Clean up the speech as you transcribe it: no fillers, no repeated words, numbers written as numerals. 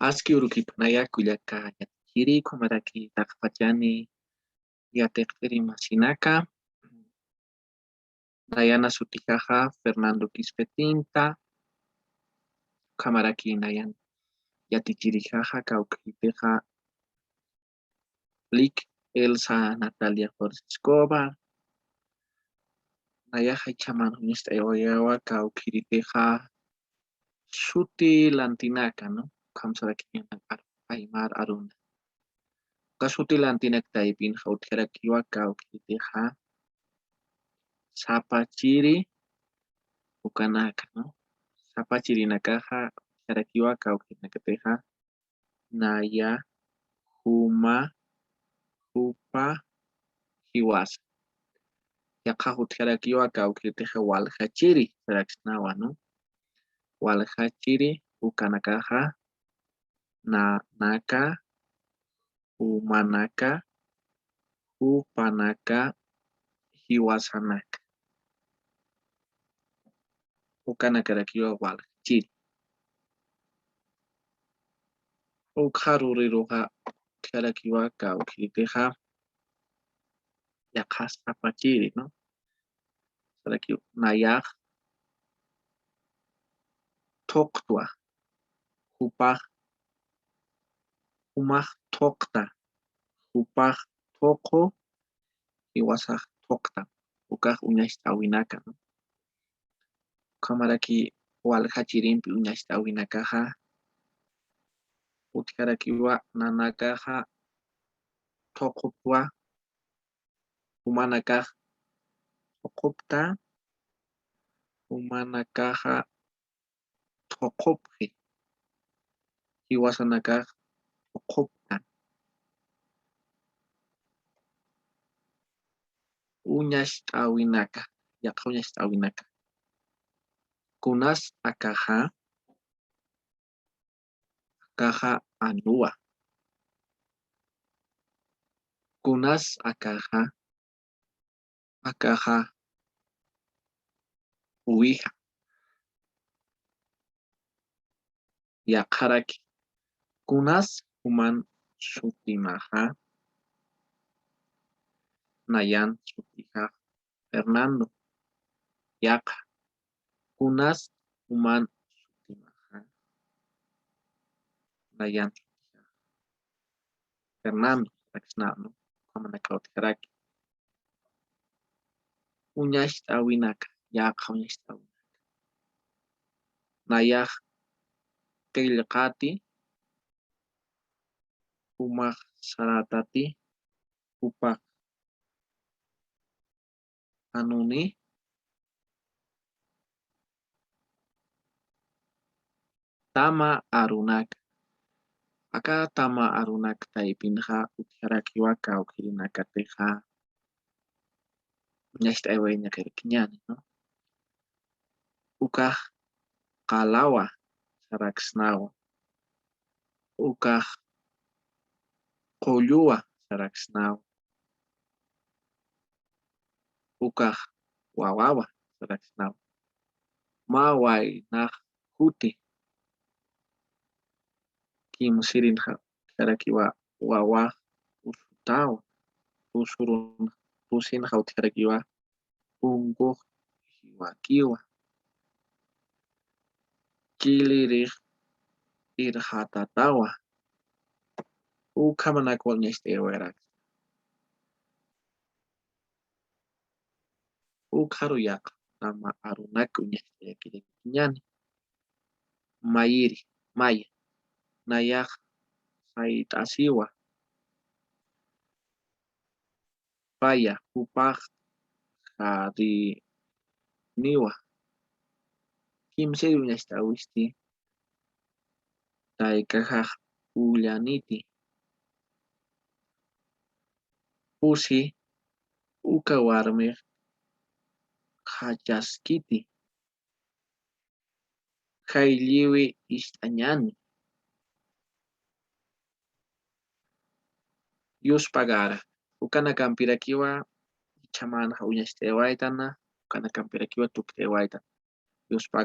Aski urukipanaya kuyaka yatikiri kumaraki takpachani yateqtiri masinaka Dayana sutijaja Fernando Quispetinta kamaraki nayan yatichirijaja kaukiteja Lick Elsa Natalia Flores Escobar nayaja chaman hunista ewayawa kaukiriteja shuti lantinaka no kamsaraki Aymar Aruna kasuti lantinak taipin hautjarakiwa kaukiriteja Sapachiri ukanaka no Sapachiri nakaja jarakiwa kaukirnakateja Naya Huma Hupa Hiwasa Yakahut jarakiwa kaukirteja Waljachiri Saraxnawa no Waljachiri ukanakaja Naka Humanaka Hupanaka Hiwasanaka ukanakarakiwa Waljachiri ukharuriruja jarakiwa kaukirteja Yakas Sapachiri no Sarakiwa Nayaj Toktua Hupaj Humaj Tokta Hupaj Toko Hiwasaj Tokta ukaj uñashtawinaka no kamaraki Waljachirimpi uñashtawinakaja utjarakiwa nanakaja Tokupua Humanakaj Tokupta Humanakaja Tokupji Hiwasanakaj Tokupta uñashtawinaka yaqa uñashtawinaka kunas akaja anua kunas akaja uwija yaqaraki kunas human shutimaja nayan shutija Fernando yaqa kunas human shutimaja nayan shutija Fernando Raxnano kamanakautjaraki uñashtawinaka yaqa uñashtawinaka nayaj qillqati umaq saratati upaq anuni tama arunaka aka tama arunaka taipinja utjarakiwa kaukhirinakateja uñasht'aywaynakarikiñani no ukaj qalawa saraksnawa ukaj qulluwa saraksnawa ukaj wawawa saraksnawa maway naj kuti kimsirinja jarakiwa wawaj usutawa usurun pusinja utjarakiwa punkuj wakiwa kilirij irhatatawa ukhamanaka uñasht'aywayraka ukharu yaqa tama arunaka uñasht'ayakirikiñani mayiri maya nayaj sayt'asiwa paya upaj qhariniwa kimsiri uñasht'awisti taykajaq ullaniti pusi uka warmiq hachaskiti qayllliwi isht'añani yuspagara ukanakampirakiwa chamanja uñasht'aywaytana ukanakampirakiwa tukt'aywayta yuspaga